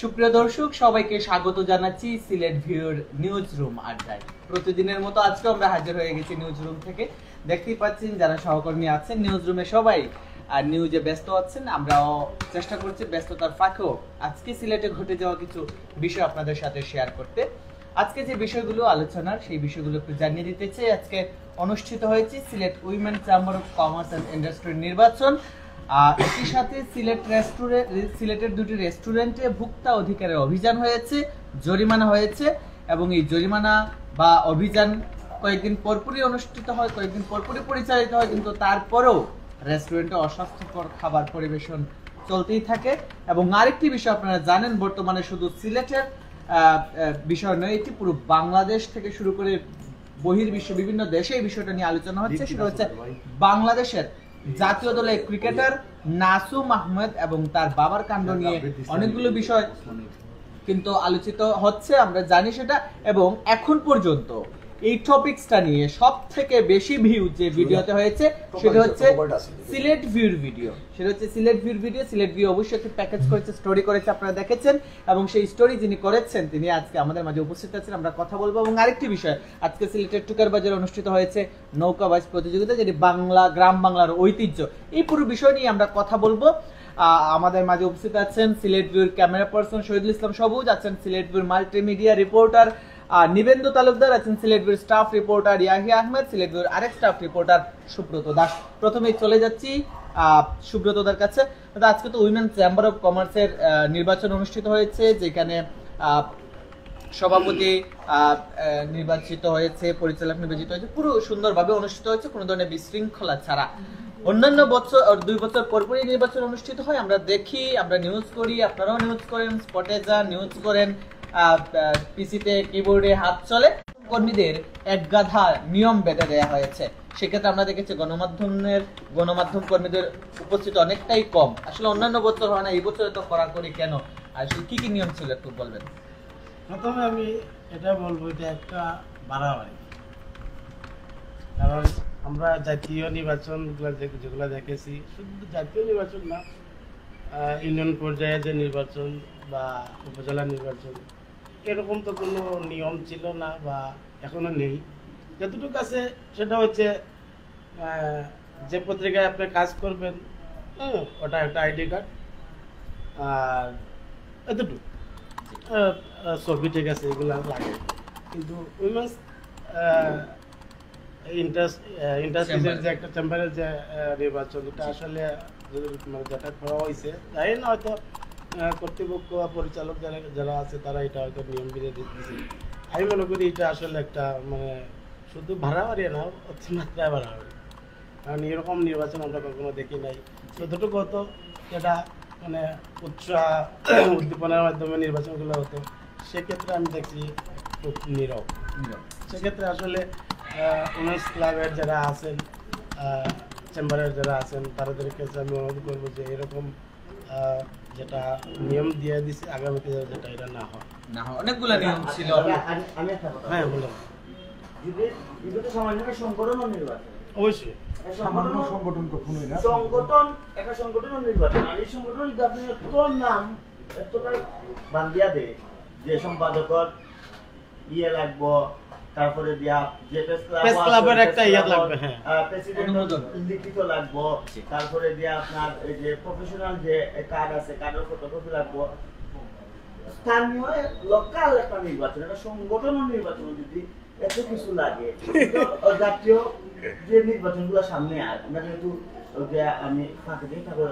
সুপ্রিয় দর্শক সবাইকে স্বাগত জানাচ্ছি সিলেট ভিউর নিউজ রুম আড্ডায়। প্রতিদিনের মতো আজকে আমরা হাজির হয়ে গেছি নিউজ রুম থেকে। দেখতেই পাচ্ছেন যারা সহকর্মী আছেন নিউজ রুমে সবাই আর নিউজে ব্যস্ত আছেন, আমরাও চেষ্টা করছি ব্যস্ততার ফাঁকেও আজকে সিলেটে ঘটে যাওয়া কিছু বিষয় আপনাদের সাথে শেয়ার করতে। আজকে যে বিষয়গুলো আলোচনার সেই বিষয়গুলো একটু জানিয়ে দিতে চাই। আজকে অনুষ্ঠিত হয়েছে Sylhet women chamber of commerce and ইন্ডাস্ট্রির নির্বাচন। একই সাথে সিলেটের দুটি রেস্টুরেন্টে ভোক্তা অধিকারের অভিযান হয়েছে, জরিমানা হয়েছে এবং এই জরিমানা বা অভিযান কয়েকদিন পরপরই অনুষ্ঠিত হয়, কয়েকদিন পরপরই পরিচালিত হয়, কিন্তু তারপরেও রেস্টুরেন্টে অস্বাস্থ্যকর খাবার পরিবেশন চলতেই থাকে। এবং আরেকটি বিষয় আপনারা জানেন, বর্তমানে শুধু সিলেটের বিষয় নয়, এটি পুরো বাংলাদেশ থেকে শুরু করে বহির্বিশ্ব বিভিন্ন দেশে এই বিষয়টা নিয়ে আলোচনা হচ্ছে। সেটা হচ্ছে বাংলাদেশের জাতীয় দলের ক্রিকেটার নাসুম আহমেদ এবং তার বাবার কাণ্ড নিয়ে অনেকগুলো বিষয় কিন্তু আলোচিত হচ্ছে, আমরা জানি সেটা। এবং এখন পর্যন্ত এই টপিকসটা নিয়ে সব থেকে বেশি ভিউ যে ভিডিওতে হয়েছে সেটা হচ্ছে সিলেট ভিউর ভিডিও। সিলেট ভিউ অবশ্যই একটি প্যাকেজ করেছে, স্টোরি করেছে, আপনারা দেখেছেন। এবং সেই স্টোরি যিনি করেছেন তিনি আজকে আমাদের মাঝে উপস্থিত আছেন, আমরা কথা বলবো। এবং আরেকটি বিষয়, আজকে সিলেটের টুকার বাজারে অনুষ্ঠিত হয়েছে নৌকাবাজ প্রতিযোগিতা, যেটি গ্রাম বাংলার ঐতিহ্য। এই পুরো বিষয় নিয়ে আমরা কথা বলবো। আমাদের মাঝে উপস্থিত আছেন সিলেট ভিউর ক্যামেরা পার্সন শহীদুল ইসলাম সবুজ, আছেন সিলেট ভিউর মাল্টিমিডিয়া রিপোর্টার নিবেন্দু তালুকদার, আছেন সিলেট ভিউর স্টাফ রিপোর্টার ইয়াহিয়া আহমেদ, সিলেট ভিউর আরেক স্টাফ রিপোর্টার সুব্রত দাস। প্রথমেই চলে যাচ্ছি সুব্রত দার কাছে। আজকে তো উইমেন চেম্বার অফ কমার্সের নির্বাচন অনুষ্ঠিত হয়েছে, যেখানে সভাপতি নির্বাচিত হয়েছে, পরিচালক নির্বাচিত হয়েছে, পুরো সুন্দরভাবে অনুষ্ঠিত হয়েছে, কোনো ধরনের বিশৃঙ্খলা ছাড়া। অন্যান্য বছর 2 বছর পরপরই নির্বাচন অনুষ্ঠিত হয়, আমরা দেখি, আমরা নিউজ করি, আপনারাও নিউজ করেন, স্পটে যান, নিউজ করেন, পিসিতে কিবোর্ডে হাত চলে। কর্মীদের এক গাধা নিয়ম বেঁধে দেওয়া হয়েছে। সেক্ষেত্রে আমরা দেখেছি গণমাধ্যম কর্মীদের উপস্থিতি অনেকটাই কম। আসলে অন্যান্য বছর হয় না, এই বছর তো কড়াকড়ি কেন? আসলে কি কি নিয়ম ছিল একটু বলবেন? প্রথমে আমি এটা বলবো, এটা একটা বাড়াবাড়ি। কারণ আমরা জাতীয় নির্বাচন যেগুলো দেখেছি, শুধু জাতীয় নির্বাচন না, ইউনিয়ন পর্যায়ে যে নির্বাচন বা উপজেলা নির্বাচন, এরকম তো কোনো নিয়ম ছিল না বা এখনো নেই। যতটুকু আছে সেটা হচ্ছে যে পত্রিকায় আপনি কাজ করবেন, ওটা একটা আইডি কার্ড, আর এতটুকু ছবি, ঠিক আছে, এগুলো লাগে। কিন্তু উইমেন্স ইন্ডাস্ট্রিজের যে একটা চেম্বারের যে নির্বাচন, এটা আসলে যেটা করা হয়েছে, তাই না, হয়তো কর্তৃপক্ষ বা পরিচালক যারা আছে তারা এটা হয়তো নিয়ম বিধি দিচ্ছে। আমি মনে করি এটা আসলে একটা শুধু ভাড়াবাড়ি না, অতিমাত্রায় ভাড়াবাড়ি। কারণ এরকম নির্বাচন আমরা কখনো দেখি নাই। যতটুকু হতো যেটা উদ্দীপনার মাধ্যমে নির্বাচনগুলো হতো, সেক্ষেত্রে আমি দেখছি খুব নীরব। সেক্ষেত্রে আসলে উমেন্স ক্লাবের যারা আছেন, চেম্বারের যারা আছেন, তাদের কাছে আমি অনুরোধ করবো যে এরকম যেটা নিয়ম দিয়ে দিছে আগামীতে যেটা এটা না হয়। অনেকগুলো নিয়ম ছিল। হ্যাঁ, বললাম অবশ্যই সংগঠন কখনোই না, একটা সংগঠন নির্বাচন। আর এই সংগঠন যদি আপনি তোর নাম এতটাই বান্ধিয়া দেয় যে সম্পাদকর লাগবো, তারপরে দিয়া যে প্রেস ক্লাবের একটা লাগবে, হ্যাঁ, প্রেসিডেন্ট লিখিত লাগবো, তারপরে দিয়া আপনার এই যে প্রফেশনাল যে কার্ড আছে, কার্ডের ফটোকপি লাগবো। স্থানীয় লোকাল একটা নির্বাচন, একটা সংগঠন নির্বাচন যদি এত কিছু লাগে, জাতীয় যে নির্বাচনগুলো সামনে আর আমরা যেহেতু আমি ফাঁকে দিই, তারপর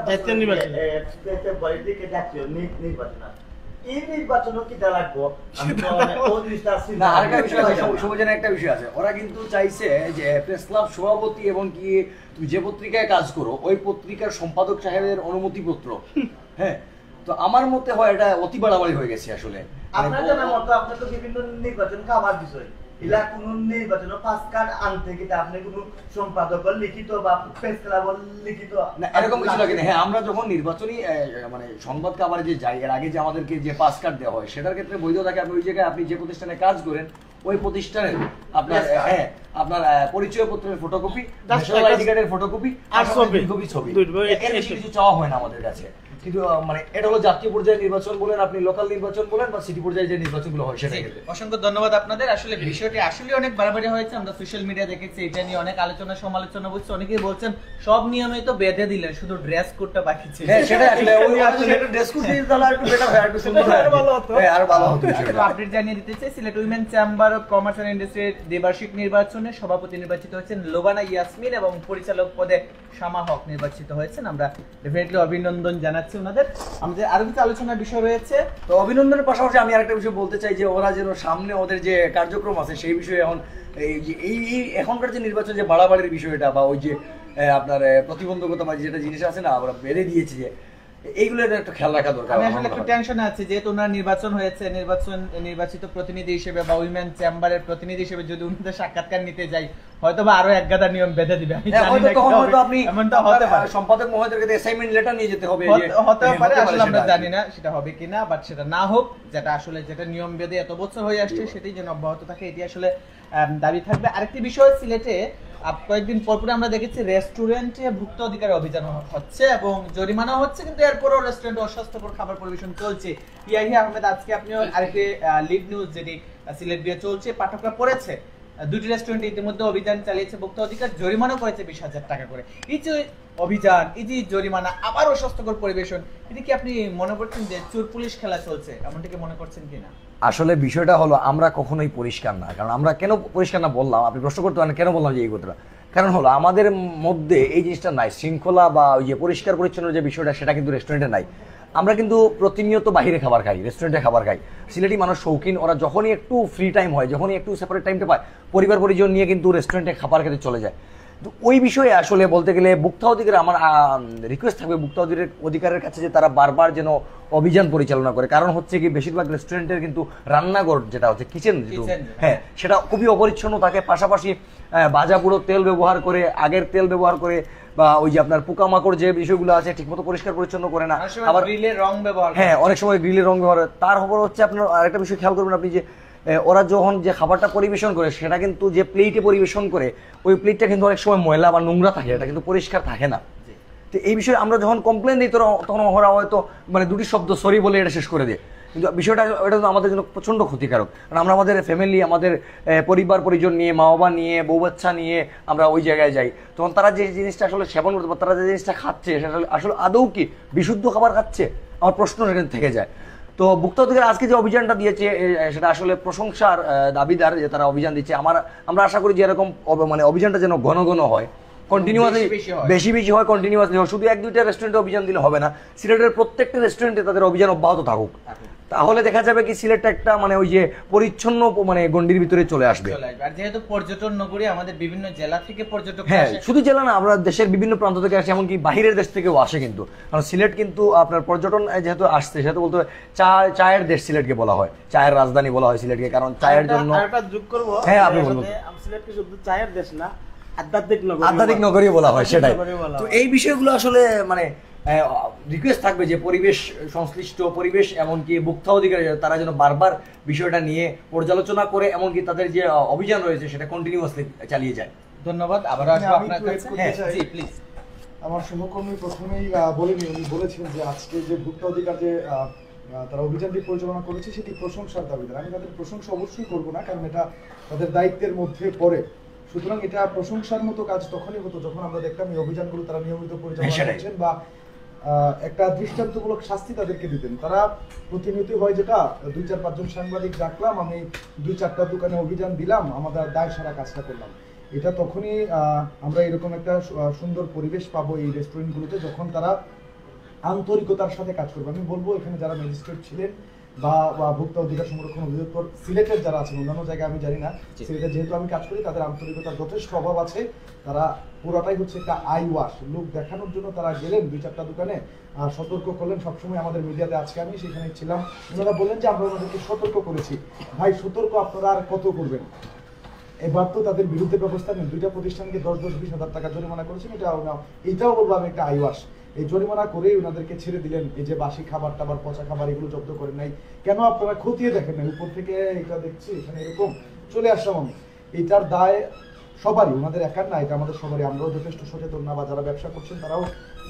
জাতীয় নির্বাচন এই নির্বাচনও কি লাগবো। একটা বিষয় আছে, ওরা কিন্তু চাইছে যে প্রেস ক্লাব সভাপতি এবং কি তুমি যে পত্রিকায় কাজ করো ওই পত্রিকার সম্পাদক সাহেবের অনুমতি পত্র। হ্যাঁ, তো আমার মতে হয় এটা অতি বাড়াবাড়ি হয়ে গেছে। আসলে আপনার জানার মতো আপনার তো বিভিন্ন নির্বাচন খাবার বিষয়, এলা কোন নির্বাচন পাস কার্ড আনতে গিয়ে আপনি কোন সম্পাদক লিখিত বা প্রেস ক্লাব লিখিত না, এরকম কিছু লাগে না। হ্যাঁ, আমরা যখন নির্বাচনী সংবাদ কাভারে যে যাই, এর আগে যে আমাদেরকে যে পাস কার্ড দেওয়া হয় সেটার ক্ষেত্রে বৈধ থাকে। আপনি ওই জায়গায় আপনি যে প্রতিষ্ঠানে কাজ করেন ওই প্রতিষ্ঠানের আপনার আপনার পরিচয়পত্রের photocopy, Just national like ID কার্ডের ফটোকপি আর ছবি। ছবি। দুটো, এর বেশি কিছু চাওয়া হয় না আমাদের কাছে। কিন্তু মানে এটা হলো জাতীয় পর্যায়ে নির্বাচন বলেন, আপনি লোকাল নির্বাচন বলেন বা সিটি পর্যায়ে যে নির্বাচনগুলো হয় সেটা ক্ষেত্রে। অসংখ্য ধন্যবাদ আপনাদের। আসলে বিষয়টি আসলে অনেক বাড়াবাড়ি হয়েছে, আমরা সোশ্যাল মিডিয়া দেখেছি, এটা নিয়ে অনেক আলোচনা সমালোচনা হচ্ছে। অনেকেই বলছেন সব নিয়মে তো বেঁধে দিলেন, শুধু ড্রেস কোডটা বাকি ছিল। হ্যাঁ সেটা আসলে ওই আসলে একটা ড্রেস কোড দিয়ে তাহলে একটু বেটার হয়, একটু সুন্দর হয়, আরো ভালো হতো। হ্যাঁ আরো ভালো হতো বিষয়টা। আপডেট জানিয়ে দিতে চাই, Sylhet women chamber of commerce and ইন্ডাস্ট্রির দ্বিবার্ষিক নির্বাচনে সভাপতি নির্বাচিত হয়েছেন লোবানা ইয়াসমিন এবং পরিচালক পদে শামা হক নির্বাচিত হয়েছেন। আমরা ডেফিনেটলি অভিনন্দন জানাচ্ছি ওনাদের। আমাদের আরো কিছু আলোচনার বিষয় রয়েছে। তো অভিনন্দনের পাশাপাশি আমি আরেকটা বিষয় বলতে চাই যে ওরা যেন সামনে ওদের যে কার্যক্রম আছে সেই বিষয়ে এখন এই এখনকার যে নির্বাচন যে বাড়াবাড়ির বিষয়টা বা ওই যে আপনার প্রতিবন্ধকতা বা যেটা জিনিস আছে না আমরা বেড়ে দিয়েছি যে এইগুলোর একটা খেয়াল রাখা দরকার। আমি আসলে একটু টেনশনে আছি, যেহেতু ওনার নির্বাচন হয়েছে, নির্বাচিত প্রতিনিধি হিসেবে বা উইমেন চেম্বারের প্রতিনিধি হিসেবে যদি উনাদের সাক্ষাৎকার নিতে যাই হয়তো বা আরো এক গাদা নিয়ম বেঁধে দিবে। আমি জানি না কি হবে, এমনটা হতে পারে। সম্পাদক মহোদয়ের কাছে অ্যাসাইনমেন্ট লেটার নিয়ে যেতে হবে, হতে পারে, আসলে আমরা জানি না সেটা হবে কিনা, বাট সেটা না হোক, যেটা নিয়ম বেঁধে এত বছর হয়ে আসছে সেটাই যেন অব্যাহত থাকে, এটি আসলে দাবি থাকবে। আরেকটি বিষয়, সিলেটে কয়েকদিন পর আমরা দেখেছি রেস্টুরেন্টে ভুক্ত অধিকার অভিযান হচ্ছে এবং জরিমানা হচ্ছে, কিন্তু এরপরও রেস্টুরেন্টে অস্বাস্থ্যকর খাবার পরিবেশন চলছে। ইয়াহিয়া আহমেদ, আজকে আপনিও আরেকটি লিড নিউজ যেটি সিলেট দিয়ে চলছে, পাঠকরা পড়েছে, দুটি রেস্টুরেন্টে ইতিমধ্যে অভিযান চালিয়েছে ভুক্ত অধিকার, জরিমানা করেছে 20,000 টাকা করে। এই যে অভিযান, এই যে জরিমানা, আবার অস্বাস্থ্যকর পরিবেশন, এটা কি আপনি মনে করছেন যে চোর পুলিশ খেলা চলছে, এমনটাকে মনে করছেন কিনা? আসলে বিষয়টা হলো আমরা কখনোই পরিষ্কার না, কারণ আমরা কেন পরিষ্কার না বললাম, আপনি প্রশ্ন করতে পারেন কেন বললাম যে এই কথাটা, কারণ হলো আমাদের মধ্যে এই জিনিসটা নাই, শৃঙ্খলা বা ওই যে পরিষ্কার পরিচ্ছন্ন যে বিষয়টা সেটা কিন্তু রেস্টুরেন্টে নাই। আমরা কিন্তু প্রতিনিয়ত বাইরে খাবার খাই, রেস্টুরেন্টে খাবার খাই। সিলেটি মানুষ শৌখিন, ওরা যখনই একটু ফ্রি টাইম হয়, যখনই একটু সেপারেট টাইমটা পায়, পরিবার পরিজন নিয়ে কিন্তু রেস্টুরেন্টে খাবার খেতে চলে যায়। তো ওই বিষয়ে আসলে বলতে গেলে ভোক্তা অধিকার আমার রিকোয়েস্ট থাকবে ভোক্তা অধিকারের কাছে যে তারা বারবার যেন অভিযান পরিচালনা করে, কারণ হচ্ছে কি বেশিরভাগ রেস্টুরেন্টের কিন্তু রান্নাঘর যেটা হচ্ছে কিচেন, হ্যাঁ সেটা খুবই অপরিচ্ছন্ন থাকে, পাশাপাশি ভাজা পুরো তেল ব্যবহার করে, আগের তেল ব্যবহার করে, বা ওই যে আপনার পোকামাকড় যে বিষয়গুলো আছে ঠিকমতো পরিষ্কার পরিচ্ছন্ন করে না, আবার গ্রিলের রং ব্যবহার, হ্যাঁ অনেক সময় গ্রিলের রং ব্যবহার। তার খবর হচ্ছে আপনার আরেকটা বিষয় খেয়াল করবেন আপনি যে ওরা যখন যে খাবারটা পরিবেশন করে সেটা কিন্তু যে প্লেটে পরিবেশন করে ওই প্লেটটা কিন্তু অনেক সময় ময়লা বা নোংরা থাকে, এটা কিন্তু পরিষ্কার থাকে না। তো এই বিষয়ে আমরা যখন কমপ্লেন দিই তখন ওরা হয়তো মানে দুটি শব্দ সরি বলে এটা শেষ করে দেয়, কিন্তু বিষয়টা এটা তো আমাদের জন্য প্রচণ্ড ক্ষতিকারক, কারণ আমরা আমাদের ফ্যামিলি, আমাদের পরিবার পরিজন নিয়ে, মা বাবা নিয়ে, বউ বাচ্চা নিয়ে আমরা ওই জায়গায় যাই, তখন তারা যে জিনিসটা আসলে সেবন করতে পারে, তারা যে জিনিসটা খাচ্ছে সেটা আসলে আদৌ কি বিশুদ্ধ খাবার খাচ্ছে, আমার প্রশ্ন সেখানে থেকে যায়। তো ভোক্তা অধিকার আজকে যে অভিযানটা দিয়েছে সেটা আসলে প্রশংসার দাবিদার, যে তারা অভিযান দিচ্ছে। আমরা আশা করি যে এরকম মানে অভিযানটা যেন ঘন ঘন হয়, কন্টিনিউয়াসলি বেশি বেশি হয়, কন্টিনিউয়াসলি হয়। শুধু এক দুইটা রেস্টুরেন্টে অভিযান দিলে হবে না, সিলেটের প্রত্যেকটা রেস্টুরেন্টে তাদের অভিযান অব্যাহত থাকুক, তাহলে দেখা যাবে কি সিলেটটা একটা মানে ওই যে পরিচ্ছন্ন মানে গণ্ডির ভিতরে চলে আসবে। আর যেহেতু পর্যটন নগরী, আমাদের বিভিন্ন জেলা থেকে পর্যটক হ্যাঁ আসে, শুধু জেলা না, আমরা দেশের বিভিন্ন প্রান্ত থেকে আসে, এমনকি বাহিরের দেশ থেকেও আসে কিন্তু, কারণ সিলেট কিন্তু আপনার পর্যটন যেহেতু আসছে সেহেতু বলতে হয় চায়ের দেশ সিলেটকে বলা হয়, চায়ের রাজধানী বলা হয় সিলেটকে, কারণ চায়ের জন্য। আরেকটা যোগ করব, হ্যাঁ আপনি বলুন। সিলেটকে শুধু চায়ের দেশ না, আধ্যাত্মিক নগরী বলা হয়, সেটাই। তো এই বিষয়গুলো আসলে মানে রিকোয়েস্ট থাকবে যে পরিবেশ সংশ্লিষ্ট, পরিবেশ এমনকি ভোক্তা অধিকার, তারা যেন বারবার বিষয়টা নিয়ে পর্যালোচনা করে, এমনকি তাদের যে অভিযান রয়েছে সেটা কন্টিনিউয়াসলি চালিয়ে যায়। ধন্যবাদ। আবারও আসবো আপনার কাছে। হ্যাঁ জি প্লিজ। আমার সহকর্মী প্রথমেই বলেনি, উনি বলেছেন যে আজকে যে ভোক্তা অধিকার যে তারা অভিযানটি পরিচালনা করেছে সেটি প্রশংসার দাবিদার। আমি তাদের প্রশংসা অবশ্যই করবো না, কারণ এটা তাদের দায়িত্বের মধ্যে পড়ে। সুতরাং এটা প্রশংসার মতো কাজ তখনই হতো যখন আমরা দেখতাম এই অভিযানগুলো তারা নিয়মিত পরিচালনা করছেন বা একটা দৃষ্টান্তমূলক শাস্তি তাদেরকে দিতেন। তারা প্রতিনিয়ত হয় যেটা 2-4-5 জন সাংবাদিক ডাকলাম, আমি 2-4টা দোকানে অভিযান দিলাম, আমাদের দায় সারা কাজটা করলাম। এটা তখনই আমরা এরকম একটা সুন্দর পরিবেশ পাবো এই রেস্টুরেন্টগুলোতে যখন তারা আন্তরিকতার সাথে কাজ করবে। আমি বলবো এখানে যারা ম্যাজিস্ট্রেট ছিলেন বা ভোক্তা অধিকার সংরক্ষণ অধিদপ্তর সিলেটের যারা আছেন, অন্যান্য জায়গায় আমি জানি না, সিলেটে যেহেতু আমি কাজ করি তাদের আন্তরিকতার যথেষ্ট অভাব আছে। তারা পুরোটাই হচ্ছে একটা আই ওয়াশ, লোক দেখানোর জন্য তারা গেলেন 2-4টা দোকানে, সতর্ক করলেন। সবসময় আমাদের মিডিয়াতে আজকে আমি সেখানে ছিলাম, ওনারা বললেন যে আমরা ওনাদেরকে সতর্ক করেছি। ভাই সতর্ক আপনারা আর কত করবেন? এবার তো তাদের বিরুদ্ধে ব্যবস্থা নেন, 2টা প্রতিষ্ঠানকে 10-20 হাজার টাকা জরিমানা করেছেন। এটাও বলবো আমি একটা আই ওয়াশ। এই জরিমানা করেই ওনাদেরকে ছেড়ে দিলেন। এই যে বাসি খাবার টাবার, পচা খাবার এগুলো জব্দ করেন নাই, কেন আপনারা খতিয়ে দেখেন না? উপর থেকে এটা দেখছি এখানে এরকম চলে আসলাম আমি। এটার দায় সবারই, ওনাদের একার না, এটা আমাদের সবারই। আমরাও যথেষ্ট সচেতন না, বা যারা ব্যবসা করছেন তারাও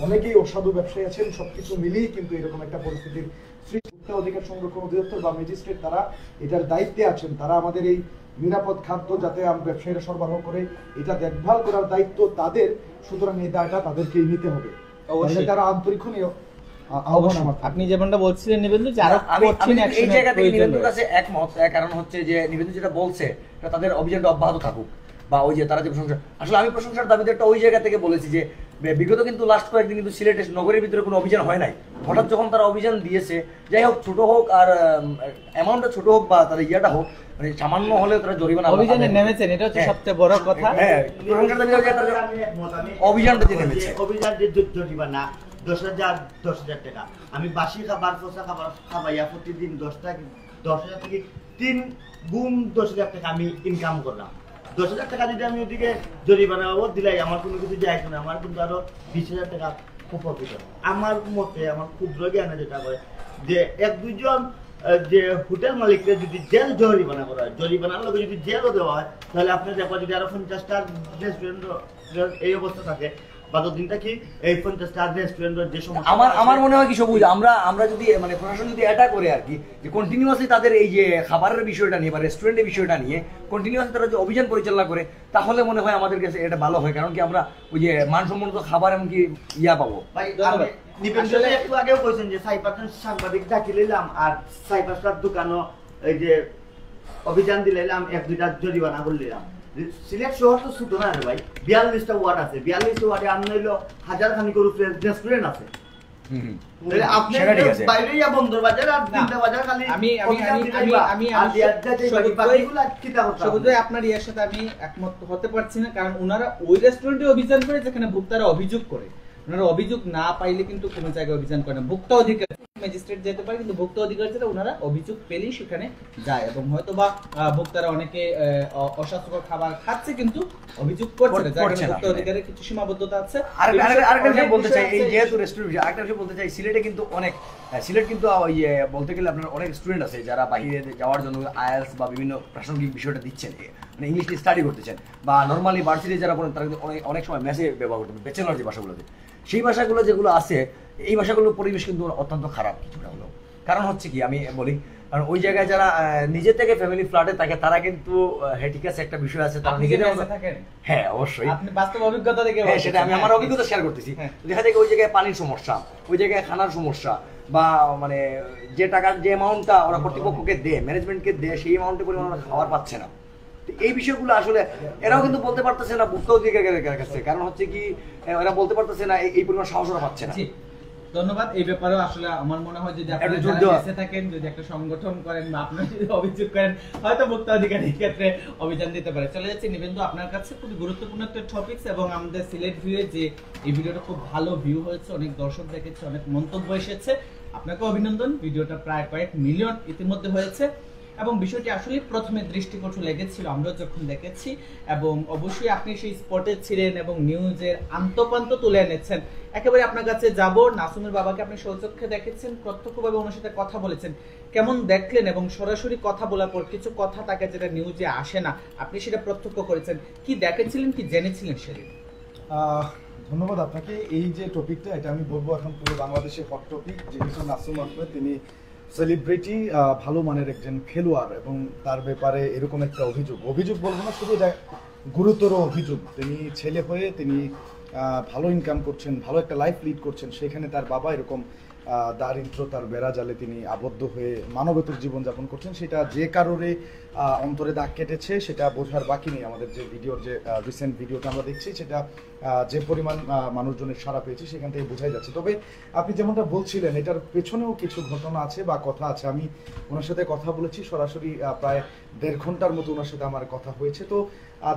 অনেকেই অসাধু ব্যবসায়ী আছেন। সবকিছু মিলিয়ে কিন্তু এরকম একটা পরিস্থিতির সৃষ্টি। ভোক্তা অধিকার সংরক্ষণ অধিদপ্তর বা ম্যাজিস্ট্রেট তারা এটার দায়িত্বে আছেন। তারা আমাদের এই নিরাপদ খাদ্য যাতে ব্যবসায়ীরা সরবরাহ করে এটা দেখভাল করার দায়িত্ব তাদের। সুতরাং এই দায়টা তাদেরকেই নিতে হবে। অবশ্যই। তারা আন্তরিক আহ্বান আমার। আপনি যেমনটা বলছিলেন নিবেন্দু, যে আরো আমি কঠিন এই অ্যাকশনের জায়গা থেকে প্রয়োজন নিবেন্দুর রয়েছে। কাছে একমত। কারণ হচ্ছে যে নিবেন্দু যেটা বলছে এটা তাদের অভিযানটা অব্যাহত থাকুক, বা ওই যে তারা যে প্রশংসা, আসলে আমি প্রশংসার দাবিদারটা ওই জায়গা থেকে বলেছি যে বিগত কিন্তু লাস্ট কয়েকদিন কিন্তু সিলেটে নগরের ভিতরে কোনো অভিযান হয় নাই। হঠাৎ যখন তারা অভিযান দিয়েছে, যাই হোক ছোট হোক আর অ্যামাউন্টটা ছোট হোক বা তার ইয়াটা হোক, মানে সামান্য হলেও তারা জরিমানা অভিযানে নেমেছেন, এটা হচ্ছে হ্যাঁ। সবচেয়ে বড় কথা। হ্যাঁ, প্রশংসার দাবিদার যে তারা আমি একমত। আমি অভিযানটা যে নেমেছে। অভিযান যে জরিমানা 10,000 টাকা, আমি বাসি খাবার পচা খাবার খাবাইয়া প্রতিদিন 10,000 থেকে 3 গুণ 10,000 টাকা আমি ইনকাম করলাম। 10,000 টাকা যদি আমি ওদিকে জরিমানা বাবদ দিলাই, আমার কোনো কিছু যায় না, আমার কিন্তু আরো 20,000 টাকা খুব প্রফিট হবে। আমার মতে, আমার ক্ষুদ্র জ্ঞানে যেটা করে যে 1-2 জন যে হোটেল মালিকরা যদি জেল জরিমানা করা হয়, জরিমানার লগে যদি জেলও দেওয়া হয়, তাহলে আপনি দেখবেন যদি আরো 50টা রেস্টুরেন্ট এই অবস্থা থাকে, বা দিনটা কি এই 50টা রেস্টুরেন্টের যে সমস্যা আমার মনে হয় কি সবুজ, আমরা যদি মানে প্রশাসন যদি এটা করে আর কি, যে কন্টিনিউয়াসলি তাদের এই যে খাবারের বিষয়টা নিয়ে বা রেস্টুরেন্টের বিষয়টা নিয়ে কন্টিনিউয়াসলি তারা যে অভিযান পরিচালনা করে, তাহলে মনে হয় আমাদের কাছে এটা ভালো হয়। কারণ কি আমরা ওই যে মানসম্মত খাবার এমনকি ইয়া পাবো। ভাই, ধন্যবাদ। আমি নিবেদনে একটু আগেও কইছেন যে 4-5 সাংবাদিক ডাকি লইলাম, আর 4-5টার দোকানও এই যে অভিযান দিলাম, 1-2টা জরিমানা করে দিলাম। সিলেট শহর তো ছোট না রে ভাই, 42টা ওয়ার্ড আছে। 42টা ওয়ার্ডে আমরা হইলো 1000 খানিক রেস্টুরেন্ট আছে। তাহলে আপনি সেটা ঠিক আছে। বাইরে ইয়া বন্দর বাজার আর না, তিনটা বাজার খালি সবুজ ভাই, আপনার ইয়ার সাথে আমি একমত হতে পারছি না। কারণ ওনারা ওই রেস্টুরেন্টে অভিযান করে যেখানে ভোক্তারা অভিযোগ করে। ওনারা অভিযোগ না পাইলে কিন্তু কোনো জায়গায় অভিযান করে না। ভোক্তা অধিকার ম্যাজিস্ট্রেট যেতে পারে, কিন্তু ভোক্তা অধিকার যেটা ওনারা অভিযোগ পেলেই সেখানে যায়। এবং হয়তো বা ভোক্তারা অনেকে অস্বাস্থ্যকর খাবার খাচ্ছে কিন্তু অভিযোগ করছে না, যার কারণে ভোক্তা অধিকারের কিছু সীমাবদ্ধতা আছে। আরেকটা বিষয় বলতে চাই, এই যেহেতু রেস্টুরেন্ট, আরেকটা বিষয় বলতে চাই, সিলেটে কিন্তু অনেক, সিলেট কিন্তু বলতে গেলে আপনার অনেক স্টুডেন্ট আছে যারা বাইরে যাওয়ার জন্য আইএলটিএস বা বিভিন্ন প্রাসঙ্গিক বিষয়টা দিচ্ছেন, মানে ইংলিশ স্টাডি করতেছেন, বা নর্মালি ভার্সিটি যারা পড়েন তারা কিন্তু অনেক সময় মেসে ব্যবহার করতেন, ব্যাচেলর যে ভাষাগুলোতে, সেই ভাষাগুলো যেগুলো আছে, এই ভাষাগুলোর পরিবেশ কিন্তু অত্যন্ত খারাপ কিছুটা হলো। কারণ হচ্ছে কি আমি বলি, কারণ ওই জায়গায় যারা নিজে থেকে ফ্যামিলি ফ্ল্যাটে থাকে তারা কিন্তু হ্যাঁ ঠিক আছে, একটা বিষয় আছে, তারা নিজেদের থাকেন। হ্যাঁ অবশ্যই, আপনি বাস্তব অভিজ্ঞতা থেকে হ্যাঁ সেটা আমি আমার অভিজ্ঞতা শেয়ার করতেছি। দেখা যায় ওই জায়গায় পানির সমস্যা, ওই জায়গায় খানার সমস্যা, বা মানে যে টাকার যে অ্যামাউন্টটা ওরা কর্তৃপক্ষকে দেয়, ম্যানেজমেন্টকে দেয়, সেই অ্যামাউন্টের পরিমাণ ওরা খাবার পাচ্ছে না। এই বিষয়গুলো আসলে এরাও কিন্তু বলতে পারতেছে না ভোক্তা অধিকারের কাছে। কারণ হচ্ছে কি এরা বলতে পারতেছে না, এই পরিমাণ সাহস ওরা পাচ্ছে না। ধন্যবাদ। এই ব্যাপারেও আসলে আমার মনে হয় যদি আপনারা দেশে থাকেন, যদি একটা সংগঠন করেন বা আপনারা যদি অভিযোগ করেন, হয়তো ভোক্তা অধিকারের ক্ষেত্রে অভিযান দিতে পারে। চলে যাচ্ছে নিবেন্দু আপনার কাছে, খুবই গুরুত্বপূর্ণ একটা টপিকস, এবং আমাদের সিলেট ভিউয়ে যে এই ভিডিওটা খুব ভালো ভিউ হয়েছে, অনেক দর্শক দেখেছে, অনেক মন্তব্য এসেছে, আপনাকে অভিনন্দন। ভিডিওটা প্রায় কয়েক মিলিয়ন ইতিমধ্যে হয়েছে, এবং বিষয়টি আসলে প্রথমে দৃষ্টিকটু লেগেছিল আমরা যখন দেখেছি, এবং অবশ্যই আপনি সেই স্পটে ছিলেন এবং নিউজের আন্তপান্ত তুলে এনেছেন। একেবারে আপনার কাছে যাব, নাসুমের বাবাকে আপনি সচক্ষে দেখেছেন, প্রত্যক্ষভাবে ওনার সাথে কথা বলেছেন, কেমন দেখলেন? এবং সরাসরি কথা বলার পর কিছু কথা থাকে যেটা নিউজে আসে না, আপনি সেটা প্রত্যক্ষ করেছেন, কি দেখেছিলেন, কি জেনেছিলেন সেদিন? ধন্যবাদ আপনাকে। এই যে টপিকটা, এটা আমি বলবো এখন পুরো বাংলাদেশে হট টপিক। যেহেতু নাসুম আহমেদ তিনি সেলিব্রিটি, ভালো মানের একজন খেলোয়াড়, এবং তার ব্যাপারে এরকম একটা অভিযোগ বলবো না, শুধু এটা গুরুতর অভিযোগ। তিনি ছেলে হয়ে তিনি ভালো ইনকাম করছেন, ভালো একটা লাইফ লিড করছেন, সেখানে তার বাবা এরকম দারিদ্রতার বেড়াজালে তিনি আবদ্ধ হয়ে মানবেতর জীবনযাপন করছেন। সেটা যে কারণে অন্তরে দাগ কেটেছে সেটা বোঝার বাকি নেই। আমাদের যে ভিডিওর যে রিসেন্ট ভিডিওটা আমরা দেখছি, সেটা যে পরিমাণ মানুষজনের সাড়া পেয়েছে সেখান থেকে বোঝাই যাচ্ছে। তবে আপনি যেমনটা বলছিলেন, এটার পেছনেও কিছু ঘটনা আছে বা কথা আছে। আমি ওনার সাথে কথা বলেছি সরাসরি, প্রায় 1.5 ঘন্টার মতো ওনার সাথে আমার কথা হয়েছে। তো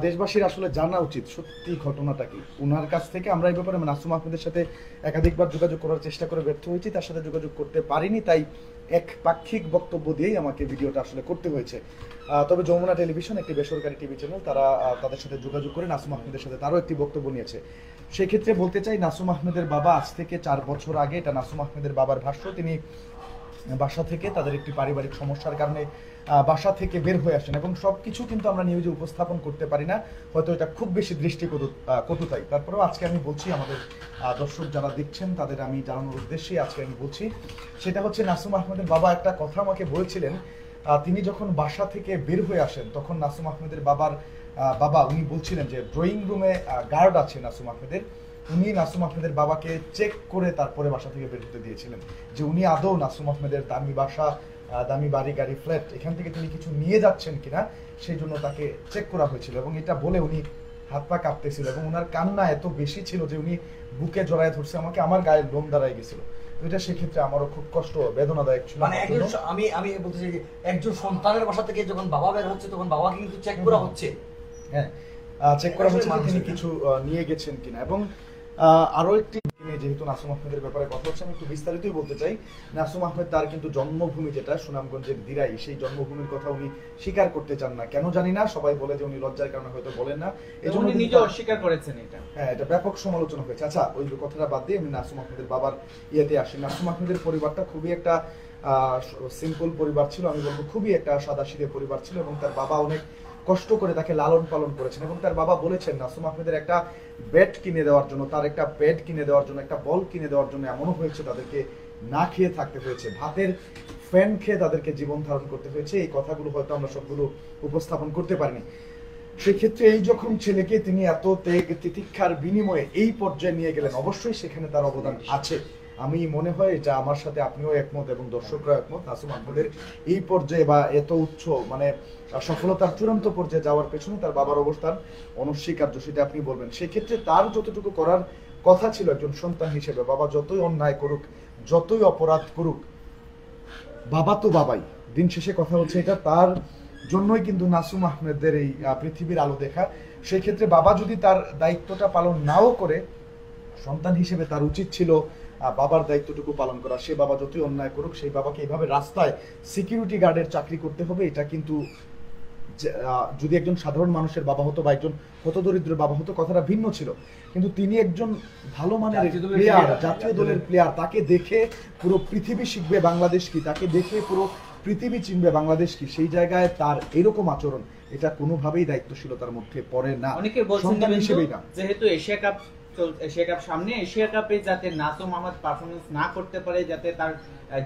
দেশবাসীর আসলে জানা উচিত সত্যি ঘটনাটা কি। ওনার কাছ থেকে আমরা এই ব্যাপারে নাসুম আহমেদের সাথে একাধিকবার যোগাযোগ করার চেষ্টা করে ব্যর্থ হয়েছি, তার সাথে যোগাযোগ করতে পারিনি, তাই একপাক্ষিক বক্তব্য দিয়েই আমাকে ভিডিওটা আসলে করতে হয়েছে। তবে যমুনা টেলিভিশন একটি বেসরকারি টিভি চ্যানেল, তারা তাদের সাথে যোগাযোগ করে নাসুম আহমেদের সাথে তারও একটি বক্তব্য নিয়েছে। সেক্ষেত্রে বলতে চাই, নাসুম আহমেদের বাবা আজ থেকে 4 বছর আগে, এটা নাসুম আহমেদের বাবার ভাষ্য, তিনি বাসা থেকে তাদের একটি পারিবারিক সমস্যার কারণে বাসা থেকে বের হয়ে আসেন, এবং সবকিছু কিন্তু আমরা নিউজে উপস্থাপন করতে পারি না, হয়তো এটা খুব বেশি কটুতাই। তারপরেও আজকে আমি বলছি, আমাদের দর্শক যারা দেখছেন তাদের আমি জানানোর উদ্দেশ্যে আজকে আমি বলছি, সেটা হচ্ছে নাসুম আহমেদের বাবা একটা কথা আমাকে বলেছিলেন। তিনি যখন বাসা থেকে বের হয়ে আসেন তখন নাসুম আহমেদের বাবা উনি বলছিলেন যে ড্রয়িং রুমে গার্ড আছে নাসুম আহমেদের, উনি নাসুম আহমেদের বাবাকে চেক করে তারপরে বাসা থেকে বের হতে দিয়েছিলেন, যে উনি আদৌ নাসুম আহমেদের দামি বাসা, দামি বাড়ি, গাড়ি, ফ্ল্যাট এখান থেকে তিনি কিছু নিয়ে যাচ্ছেন কিনা সেই জন্য তাকে চেক করা হয়েছিল। এবং এটা বলে উনি হাত পা কাঁপতেছিল এবং ওনার কান্না এত বেশি ছিল যে উনি বুকে জড়ায় ধরছে আমাকে, আমার গায়ে লোম দাঁড়ায় গেছিল। তো এটা সেক্ষেত্রে আমারও খুব কষ্ট, বেদনাদায়ক ছিল। মানে আমি বলতে চাই যে একজন সন্তানের বাসা থেকে যখন বাবা বের হচ্ছে তখন বাবাকে কিন্তু চেক করা হচ্ছে। হ্যাঁ, চেক করা হচ্ছে যে তিনি কিছু নিয়ে গেছেন কিনা। এবং আরো একটি, যেহেতু নাসুম আহমেদের ব্যাপারে কথা হচ্ছে, আমি একটু বিস্তারিতই বলতে চাই। নাসুম আহমেদ তার কিন্তু জন্মভূমি যেটা সুনামগঞ্জের দিরাই, সেই জন্মভূমির কথা উনি স্বীকার করতে চান না, কেন জানি না। সবাই বলে যে উনি লজ্জার কারণে হয়তো বলেন না, এই জন্য নিজে অস্বীকার করেছেন এটা। হ্যাঁ, এটা ব্যাপক সমালোচনা হয়েছে। আচ্ছা, ওই কথাটা বাদ দিয়ে আমি নাসুম আহমেদের বাবার ইয়েতে আসি। নাসুম আহমেদের পরিবারটা খুবই একটা সিম্পল পরিবার ছিল, আমি বলবো খুবই একটা সাদাসিধে পরিবার ছিল, এবং তার বাবা অনেক কষ্ট করে তাকে লালন পালন করেছেন। এবং তার বাবা বলেছেন নাসুম আহমেদের একটা ব্যাট কিনে দেওয়ার জন্য, তার একটা প্যাড কিনে দেওয়ার জন্য, একটা বল কিনে দেওয়ার জন্য এমনও হয়েছে তাদেরকে না খেয়ে থাকতে হয়েছে, ভাতের ফ্যান খেয়ে তাদেরকে জীবন ধারণ করতে হয়েছে। এই কথাগুলো হয়তো আমরা সবগুলো উপস্থাপন করতে পারিনি। সেক্ষেত্রে এই যখন ছেলেকে তিনি এত তিতিক্ষার বিনিময়ে এই পর্যায়ে নিয়ে গেলেন, অবশ্যই সেখানে তার অবদান আছে। আমি মনে হয় এটা আমার সাথে আপনিও একমত এবং দর্শকরা একমত। নাসুম আহমেদের এই পর্যায়ে বা এত উচ্চ মানে সফলতার চূড়ান্ত পর্যায়ে যাওয়ার পেছনে তার বাবার অবস্থান অনস্বীকার্য, সেটা আপনি বলবেন। সেক্ষেত্রে তার যতটুকু করার কথা ছিল একজন সন্তান হিসেবে, বাবা যতই অন্যায় করুক, যতই অপরাধ করুক, বাবা তো বাবাই। দিন শেষে কথা হচ্ছে এটা তার জন্যই কিন্তু নাসুম আহমেদের এই পৃথিবীর আলো দেখা। সেই ক্ষেত্রে বাবা যদি তার দায়িত্বটা পালন নাও করে, সন্তান হিসেবে তার উচিত ছিল বাবার দায়িত্বটুকু পালন করা। সে বাবা যতই অন্যায় করুক, সেই বাবাকে এইভাবে রাস্তায় সিকিউরিটি গার্ডের চাকরি করতে হবে, এটা কিন্তু যদি একজন সাধারণ মানুষের বাবা হতো বা একজন হতদরিদ্র বাবা হতো কথাটা ভিন্ন ছিল। কিন্তু তিনি একজন ভালো মানের প্লেয়ার, জাতীয় দলের প্লেয়ার, তাকে দেখে পুরো পৃথিবী শিখবে বাংলাদেশ কি, তাকে দেখে পুরো পৃথিবী চিনবে বাংলাদেশ কি, সেই জায়গায় তার এরকম আচরণ এটা কোনোভাবেই দায়িত্বশীলতার মধ্যে পড়ে না। অনেকে বলছেন সন্তান হিসেবেই না। যেহেতু এশিয়া কাপ সামনে, এশিয়া কাপে যাতে নাসুম আহমেদ পারফরমেন্স না করতে পারে, যাতে তার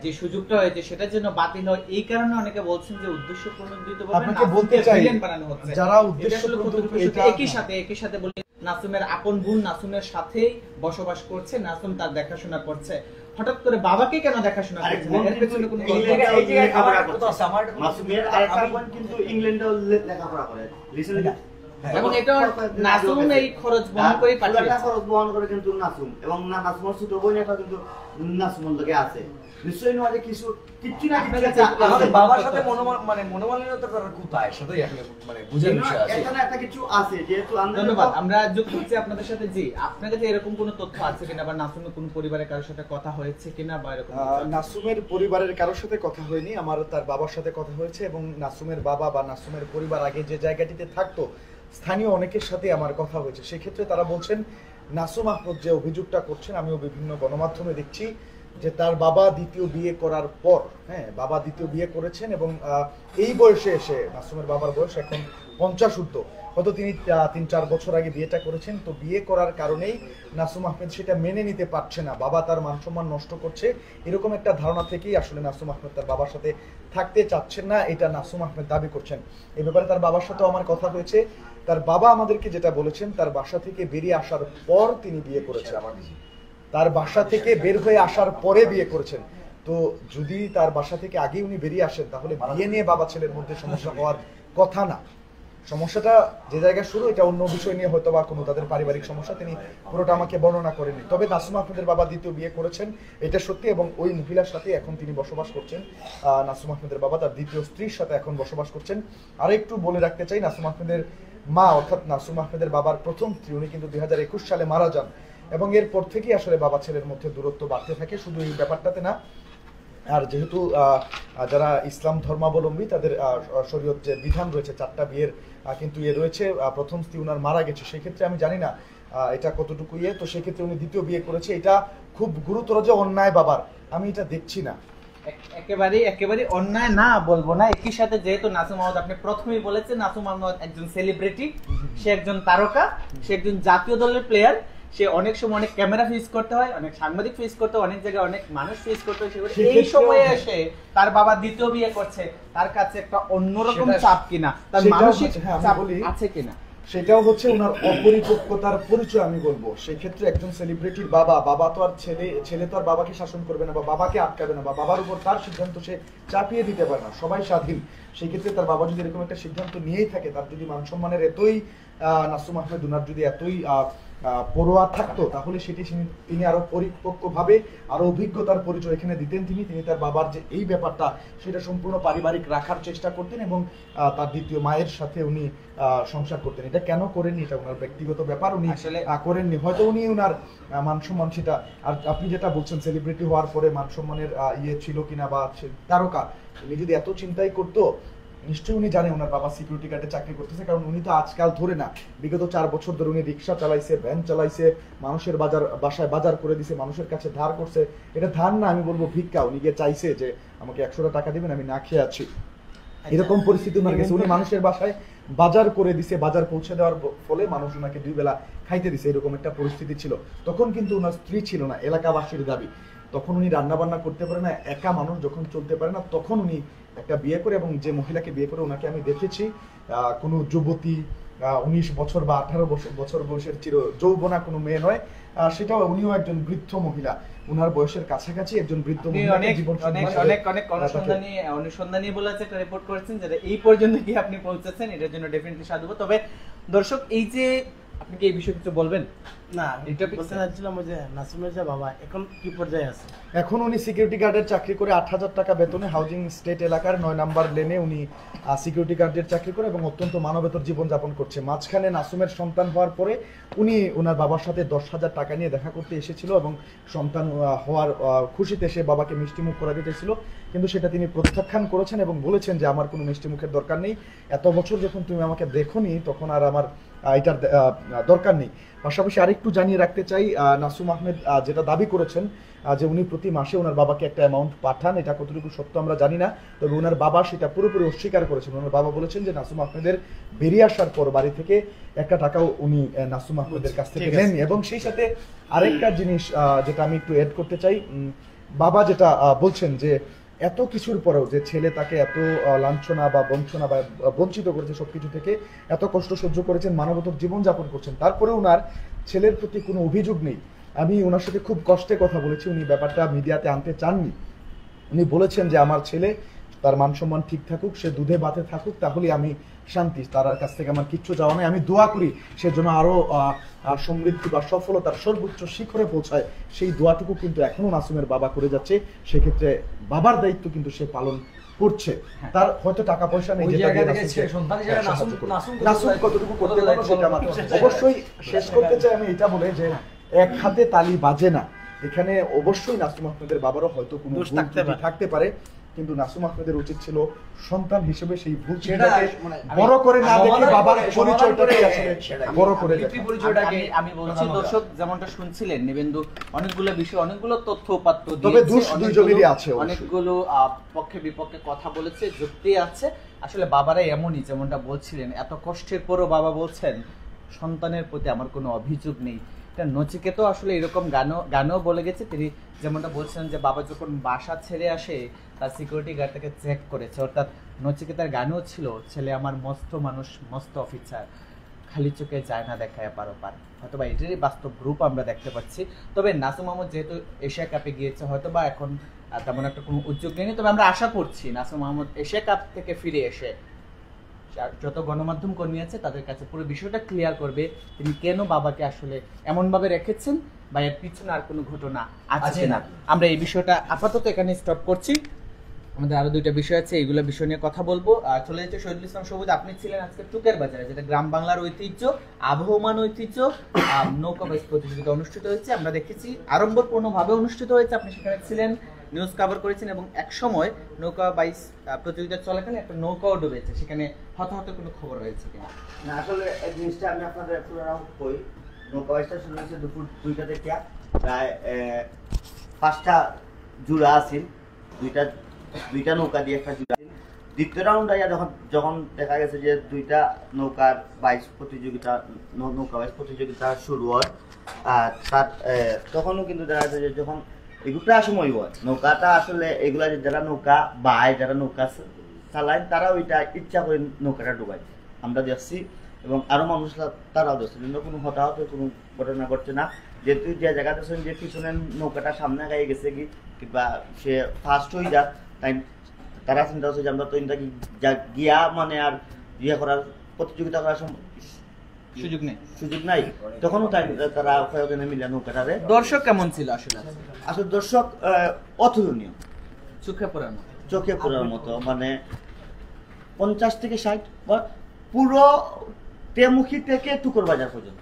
যে সুযোগটা হয়েছে সেটার জন্য বাতিল হয়, এই কারণে অনেকে বলছেন যে উদ্দেশ্যপ্রণোদিতভাবে আপনাকে বলতে চাই বানানো হচ্ছে। যারা উদ্দেশ্যপ্রণোদিত, একই সাথে বলি নাসুমের আপন বোন নাসুমের সাথেই বসবাস করছে, নাসুম তার দেখাশোনা করছে, হঠাৎ করে বাবাকে কেন দেখাশোনা করছে না? এর পেছনে কোনো ইংল্যান্ডেও লেখাপড়া করে এবং এটা নাসুম এই খরচ বহন করে পাঠিয়েছে, খরচ বহন করে কিন্তু নাসুম, এবং নাসুমের ছোট বোন একটা কিন্তু নাসুমের লগে আছে। নিশ্চয়ই নয় কিছু কিচ্ছু না আমাদের বাবার সাথে মনোমালিন্যতা করার কোথায়, সেটাই আসলে মানে বুঝার বিষয় আছে। এখানে একটা কিছু আছে, যেহেতু ধন্যবাদ। আমরা যুক্ত হচ্ছি আপনাদের সাথে। জি, আপনার কাছে এরকম কোনো তথ্য আছে কিনা, বা নাসুমের কোন পরিবারের কারোর সাথে কথা হয়েছে কিনা, বা এরকম? নাসুমের পরিবারের কারোর সাথে কথা হয়নি, আমার তার বাবার সাথে কথা হয়েছে। এবং নাসুমের বাবা বা নাসুমের পরিবার আগে যে জায়গাটিতে থাকতো, স্থানীয় অনেকের সাথে আমার কথা হয়েছে। সেক্ষেত্রে তারা বলছেন নাসুম আহমেদ যে অভিযোগটা করছেন, আমিও বিভিন্ন গণমাধ্যমে দেখছি যে তার বাবা দ্বিতীয় বিয়ে করার পর, হ্যাঁ, বাবা দ্বিতীয় বিয়ে করেছেন এবং এই বয়সে এসে, নাসুমের বাবার বয়স এখন 50 ঊর্ধ্ব, হয়তো তিনি 3-4 বছর আগে বিয়েটা করেছেন। তো বিয়ে করার কারণেই নাসুম আহমেদ সেটা মেনে নিতে পারছে না, বাবা তার মান সম্মান নষ্ট করছে, এরকম একটা ধারণা থেকেই আসলে নাসুম আহমেদ তার বাবার সাথে থাকতে চাচ্ছেন না, এটা নাসুম আহমেদ দাবি করছেন। এ ব্যাপারে তার বাবার সাথেও আমার কথা হয়েছে। তার বাবা আমাদেরকে যেটা বলেছেন, তার বাসা থেকে বেরিয়ে আসার পর তিনি বিয়ে করেছেন, তার বাসা থেকে বের হয়ে আসার পরে বিয়ে করেছেন। তো যদি তার বাসা থেকে আগে উনি বেরিয়ে আসেন, তাহলে বিয়ে নিয়ে বাবা ছেলের মধ্যে সমস্যা হওয়ার কথা না। সমস্যাটা যে জায়গায় শুরু, এটা অন্য বিষয় নিয়ে হয়তো বা কোনো তাদের পারিবারিক সমস্যা, তিনি পুরোটা আমাকে বর্ণনা করেনি। তবে নাসুম আহমেদের বাবা দ্বিতীয় বিয়ে করেছেন, এটা সত্যি, এবং ওই মহিলার সাথে এখন তিনি বসবাস করছেন। নাসুম আহমেদের বাবা তার দ্বিতীয় স্ত্রীর সাথে এখন বসবাস করছেন। আর একটু বলে রাখতে চাই, নাসুম আহমেদের মা অর্থাৎ নাসুম আহমেদের বাবার প্রথম স্ত্রী, উনি কিন্তু 2021 সালে মারা যান, এবং এরপর থেকেই আসলে বাবা ছেলের মধ্যে দূরত্ব বাড়তে থাকে। শুধু এই ব্যাপারটাতে না, আর যেহেতু যারা ইসলাম ধর্মাবলম্বী, তাদের শরীয়ত যে বিধান রয়েছে 4টা বিয়ের কিন্তু রয়েছে, প্রথম স্ত্রী উনার মারা গেছে, সেক্ষেত্রে আমি জানি না এটা কতটুকু তো সেক্ষেত্রে উনি দ্বিতীয় বিয়ে করেছে। এটা খুব গুরুতর যে অন্যায় বাবার, আমি এটা দেখছি না। একেবারে অন্যায় না বলবো না, একই সাথে যেহেতু নাসুম আহমেদ আপনি প্রথমেই বলেছেন নাসুম আহমেদ একজন সেলিব্রিটি, সে একজন তারকা, সে একজন জাতীয় দলের প্লেয়ার, সে অনেক সময় অনেক ক্যামেরা ফেস করতে হয়, অনেক সাংবাদিক ফেস করতে হয়, অনেক জায়গায় অনেক মানুষ ফেস করতে হয়, এই সময়ে এসে তার বাবা দ্বিতীয় বিয়ে করছে, তার কাছে একটা অন্যরকম চাপ কিনা, তার মানসিক চাপ আছে কিনা, সেটাও হচ্ছে ওনার অপরিপক্কতার পরিচয় আমি বলবো। সেই ক্ষেত্রে একজন সেলিব্রিটির বাবা তো আর ছেলে তো আর বাবাকে শাসন করবে না বা বাবাকে আটকাবে না বা বাবার উপর তার সিদ্ধান্ত সে চাপিয়ে দিতে পারে না, সবাই স্বাধীন। সেই ক্ষেত্রে তার বাবা যদি এরকম একটা সিদ্ধান্ত নিয়েই থাকে, তার যদি মান সম্মানের এতই নাসুম আহমেদ উনার যদি এতই পড়ুয়া থাকতো, তাহলে সেটি তিনি আরো পরিপক্কভাবে আরো অভিজ্ঞতার পরিচয় এখানে দিতেন। তিনি তার বাবার যে এই ব্যাপারটা সেটা সম্পূর্ণ পারিবারিক রাখার চেষ্টা করতেন এবং তার দ্বিতীয় মায়ের সাথে উনি সংসার করতেন। এটা কেন করেননি, এটা ওনার ব্যক্তিগত ব্যাপার, উনি আসলে করেননি, হয়তো উনি ওনার মান সম্মান সেটা। আর আপনি যেটা বলছেন সেলিব্রিটি হওয়ার পরে মান সম্মানের ছিল কিনা বা তারকা, উনি যদি এত চিন্তাই করতো নিশ্চয়ই উনি জানে ওনার বাবা সিকিউরিটি গার্ডে চাকরি করতেছে, কারণ উনি তো আজকাল ধরে না, বিগত 4 বছর ধরে উনি রিক্সা চালাইছে, ভ্যান চালাইছে, মানুষের বাসায় বাজার করে দিছে, মানুষের কাছে ধার করছে। এটা ধার না, আমি বলবো ভিক্ষা। উনি গিয়ে চাইছে যে আমাকে 100 টাকা দিবেন, আমি না খেয়ে আছি, এরকম পরিস্থিতি ওনার গেছে। উনি মানুষের বাসায় বাজার করে দিছে, বাজার পৌঁছে দেওয়ার ফলে মানুষ ওনাকে 2 বেলা খাইতে দিছে, এরকম একটা পরিস্থিতি ছিল। তখন কিন্তু ওনার স্ত্রী ছিল না, এলাকাবাসীর দাবি। তখন উনি রান্না বান্না করতে পারে না, একা মানুষ যখন চলতে পারে না, তখন উনি একটা বিয়ে করে, এবং যে মহিলাকে বিয়ে করে ওনাকে আমি দেখেছি, কোনো যুবতী 19 বছর বা 18 বছর বয়সের চির যৌবনা কোনো মেয়ে নয়, সেটাও উনিও একজন বৃদ্ধ মহিলা, ওনার বয়সের কাছাকাছি একজন বৃদ্ধ মহিলা। অনেক অনুসন্ধানী বলে একটা রিপোর্ট করেছেন, যেটা এই পর্যন্ত কি আপনি পৌঁছেছেন, এটার জন্য ডেফিনেটলি সাধুবাদ। তবে দর্শক, এই যে আপনি কি এই বিষয়ে কিছু বলবেন? না, এটা বলতে চাচ্ছিলাম যে নাসিমের যে বাবা এখন কি পর্যায়ে আছে। এখন উনি সিকিউরিটি গার্ডের চাকরি করে 8,000 টাকা বেতনে হাউজিং স্টেট এলাকার 9 নম্বর লেনে উনি সিকিউরিটি গার্ডের চাকরি করে এবং অত্যন্ত মানবেতর জীবনযাপন করছে। মাঝখানে নাসুমের সন্তান হওয়ার পরে উনি ওনার বাবার সাথে 10,000 টাকা নিয়ে দেখা করতে এসেছিল এবং সন্তান হওয়ার খুশিতে সে বাবাকে মিষ্টিমুখ করে দিতেছিল, কিন্তু সেটা তিনি প্রত্যাখ্যান করেছেন এবং বলেছেন যে আমার কোনো মিষ্টিমুখের দরকার নেই, এত বছর যখন তুমি আমাকে দেখোনি তখন আর আমার এটার দরকার নেই। পাশাপাশি আরেকটু জানিয়ে রাখতে চাই, নাসুম আহমেদ যেটা দাবি করেছেন যে উনি প্রতি মাসে ওনার বাবাকে একটা অ্যামাউন্ট পাঠান, এটা কতটুকু সত্য আমরা জানি না, তবে ওনার বাবা সেটা পুরোপুরি অস্বীকার করেছেন। ওনার বাবা বলেছেন যে নাসুম আহমেদের বেরিয়ে আসার পর বাড়ি থেকে একটা টাকাও উনি নাসুম আহমেদের কাছ থেকে নেননি। এবং সেই সাথে আরেকটা জিনিস যেটা আমি একটু অ্যাড করতে চাই, বাবা যেটা বলছেন যে এত কিছুর পরেও যে ছেলে তাকে এত লাঞ্ছনা বা বঞ্চনা বা বঞ্চিত করেছে সবকিছু থেকে, এত কষ্ট সহ্য করেছেন, মানবতার জীবনযাপন করছেন, তারপরে ওনার ছেলের প্রতি কোনো অভিযোগ নেই। আমি ওনার সাথে খুব কষ্টে কথা বলেছি, উনি ব্যাপারটা মিডিয়াতে আনতে চাননি। উনি বলেছেন যে আমার ছেলে তার মান সম্মান ঠিক থাকুক, সে দুধে ভাতে থাকুক, তাহলে আমি শান্তি, তার কাছ থেকে আমার কিচ্ছু যাওয়া নাই। আমি দোয়া করি সে যেন আরো সমৃদ্ধি বা সফলতার সর্বোচ্চ শিখরে পৌঁছায়, সেই দোয়াটুকু কিন্তু এখনো নাসুমের বাবা করে যাচ্ছে। সেক্ষেত্রে বাবার দায়িত্ব কিন্তু সে পালন করছে। তার হয়তো টাকা পয়সা নেই, নাসুম কতটুকু করতে পারবে সেটা অবশ্যই শেষ করতে চাই আমি এটা বলে যে এক হাতে তালি বাজে না, এখানে অবশ্যই নাসুম আহমেদের বাবারও হয়তো কোনো ভুল থাকতে পারে, কিন্তু নাসুম আহমেদের উচিত ছিল সন্তান হিসেবে সেই ভুল চিন্তাকে বড় করে না দেখে বাবার পরিচয়টাকে আসলে বড় করে পরিচয়টাকে। আমি বলছি দর্শক, যেমনটা শুনছিলেন নিবেন্দু অনেকগুলো বিষয়, অনেকগুলো তথ্য উপাত্ত তবে দুজনেরই আছে, অনেকগুলো পক্ষে বিপক্ষে কথা বলেছে, যুক্তি আছে। আসলে বাবারা এমনই, যেমনটা বলছিলেন, এত কষ্টের পরও বাবা বলছেন সন্তানের প্রতি আমার কোনো অভিযোগ নেই। নচিকেত আসলে এরকম গানও বলে গেছে, তিনি যেমনটা বলছেন যে বাবা যখন বাসা ছেড়ে আসে তার সিকিউরিটি গার্ড তাকে চেক করেছে, অর্থাৎ নচিকেতার গানও ছিল ছেলে আমার মস্ত মানুষ মস্ত অফিসার, খালি চোখে যায় না দেখায় পারোপার। হয়তো বা এটারই বাস্তব রূপ আমরা দেখতে পাচ্ছি। তবে নাসুম আহমেদ যেহেতু এশিয়া কাপে গিয়েছে, হয়তো বা এখন তেমন একটা কোনো উদ্যোগ নেই, তবে আমরা আশা করছি নাসুম আহমেদ এশিয়া কাপ থেকে ফিরে এসে যত গণমাধ্যম কর্মী আছে তাদের কাছে পুরো বিষয়টা ক্লিয়ার করবে, তিনি কেন বাবাকে আসলে এমনভাবে রেখেছেন বা এর পিছনে আর কোনো ঘটনা আছে না। আমরা এই বিষয়টা আপাতত এখানে স্টপ করছি, আমাদের আরো 2টা বিষয় আছে, এইগুলো বিষয় নিয়ে কথা বলবো। চলে যাচ্ছে শহীদুল ইসলাম সবুজ, আপনি ছিলেন আজকে টুকের বাজারে, যেটা গ্রাম বাংলার ঐতিহ্য, আবহমান ঐতিহ্য, নৌকা বাইচ প্রতিযোগিতা অনুষ্ঠিত হয়েছে। আমরা দেখেছি আড়ম্বরপূর্ণভাবে অনুষ্ঠিত হয়েছে, আপনি সেখানে ছিলেন, নিউজ কভার করেছেন এবং এক সময় নৌকা বাইচ প্রতিযোগিতা চলাকালে একটা নৌকাও ডুবেছে, সেখানে হতাহতের কোনো খবর রয়েছে কিনা? না, আসলে এই জিনিসটা আমি আপনাদের পুরো কই, নৌকা বাইচটা শুরু হয়েছে দুপুর 2টা থেকে, প্রায় 5টা জুড়া আছিল, দুইটা নৌকা দিয়ে একটা দ্বিতীয় রাউন্ড আইয়া যখন দেখা গেছে যে দুইটা নৌকার নৌকা বাইচ প্রতিযোগিতা শুরু হয়, আর তার তখনও কিন্তু দেখা যাচ্ছে যে যখন এগুলো প্রায় সময় হয় নৌকাটা আসলে এগুলা যারা নৌকা বায়, যারা নৌকা চালায়, তারা ওইটা ইচ্ছা করে নৌকাটা ডুবায় আমরা দেখছি, এবং আরো মানুষ তারাও দেখছে, কিন্তু কোনো হতাহত কোনো ঘটনা ঘটছে না। যেহেতু যে জায়গাতে যে পিছনের নৌকাটা সামনে গায়ে গেছে কি কিংবা সে ফার্স্ট হয়ে যাক, তাই তারা চিন্তা করছে যে আমরা তো গিয়া মানে আর ইয়ে করার প্রতিযোগিতা করার সুযোগ নাই, তখনও তারা কয়েকজনে মিলে নৌকাটারে। দর্শক কেমন ছিল আসলে? আসলে দর্শক অতুলনীয়, চোখে পড়ার মতো, মানে 50 থেকে 60 বা পুরো তেমুখী থেকে টুকুর বাজার পর্যন্ত।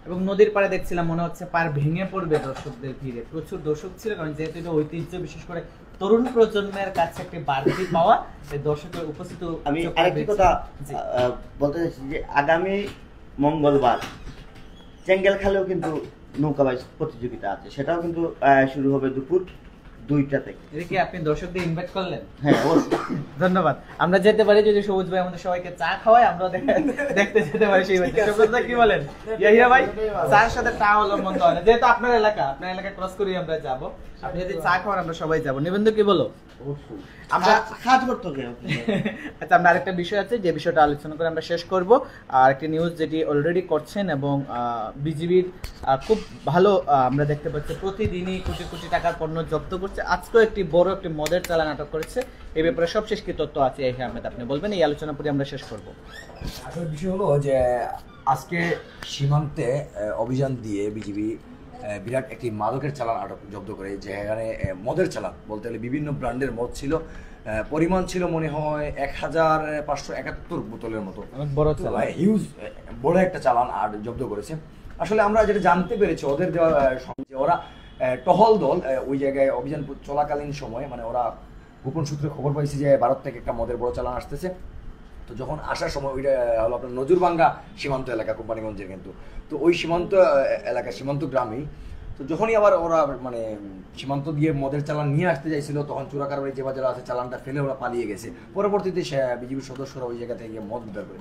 এবং নদীর পাড়ে দেখছিলাম মনে হচ্ছে পার ভেঙে পড়বে দর্শকদের ভিড়ে, প্রচুর দর্শক ছিল, কারণ যেহেতু এটা ঐতিহ্য, বিশেষ করে তরুণ প্রজন্মের কাছে একটি বাড়তি পাওয়া, সেই দর্শকের উপস্থিত। আমি আরেকটি কথা বলতে চাইছি যে আগামী মঙ্গলবার চেঙ্গেলখালেও কিন্তু নৌকা বাইচ প্রতিযোগিতা আছে, সেটাও কিন্তু শুরু হবে দুপুর 2টা থেকে। এটা কি আপনি দর্শকদের ইনভাইট করলেন? হ্যাঁ, অবশ্যই। ধন্যবাদ। আমরা যেতে পারি যদি সবুজ ভাই আমাদের সবাইকে চা খাওয়ায়, আমরা দেখতে যেতে পারি সেই ভাই। সবুজ ভাই কি বলেন? ইয়াহিয়া ভাই, চার সাথে চা হলো মন্দ হয় না, যেহেতু আপনার এলাকা ক্রস করি আমরা যাব, আপনি যদি চা খাওয়ান আমরা সবাই যাব। নিবেন্দু কি বলো? আমরা কাজ করতে হবে। আচ্ছা, আমরা আরেকটা বিষয় আছে, যে বিষয়টা আলোচনা করে আমরা শেষ করব। আর একটি নিউজ যেটি অলরেডি করছেন, এবং বিজিবির খুব ভালো আমরা দেখতে পাচ্ছি, প্রতিদিনই কোটি কোটি টাকার পণ্য জব্দ করছে। আজকেও একটি বড় একটি মদের চালান আটক করেছে। এই ব্যাপারে সবশেষ কি তথ্য আছে এই আহমেদ আপনি বলবেন? এই আলোচনা করে আমরা শেষ করব। আসল বিষয় হলো যে আজকে সীমান্তে অভিযান দিয়ে বিজিবি বিরাট একটি মাদকের চালান আটক জব্দ করে, যেখানে মদের চালান বলতে গেলে বিভিন্ন ব্র্যান্ডের মদ ছিল, পরিমাণ ছিল মনে হয় 1571 বোতলের মতো, বড় চালান, হিউজ বড় একটা চালান আর জব্দ করেছে। আসলে আমরা যেটা জানতে পেরেছি ওদের দেওয়া যে ওরা টহল দল ওই জায়গায় অভিযান চলাকালীন সময়, মানে ওরা গোপন সূত্রে খবর পাইছে যে ভারত থেকে একটা মদের বড় চালান আসতেছে। তো যখন আসার সময় ওইটা হলো আপনার নজরবাঙ্গা সীমান্ত এলাকা, কোম্পানিগঞ্জের কিন্তু, তো ওই সীমান্ত এলাকা, সীমান্ত গ্রামেই। তো যখনই আবার ওরা মানে সীমান্ত দিয়ে মদের চালান নিয়ে আসতে চাইছিল, তখন চোরাকারবারি যে বাজার আছে চালানটা ফেলে ওরা পালিয়ে গেছে। পরবর্তীতে বিজিবির সদস্যরা ওই জায়গা থেকে মদ উদ্ধার করে,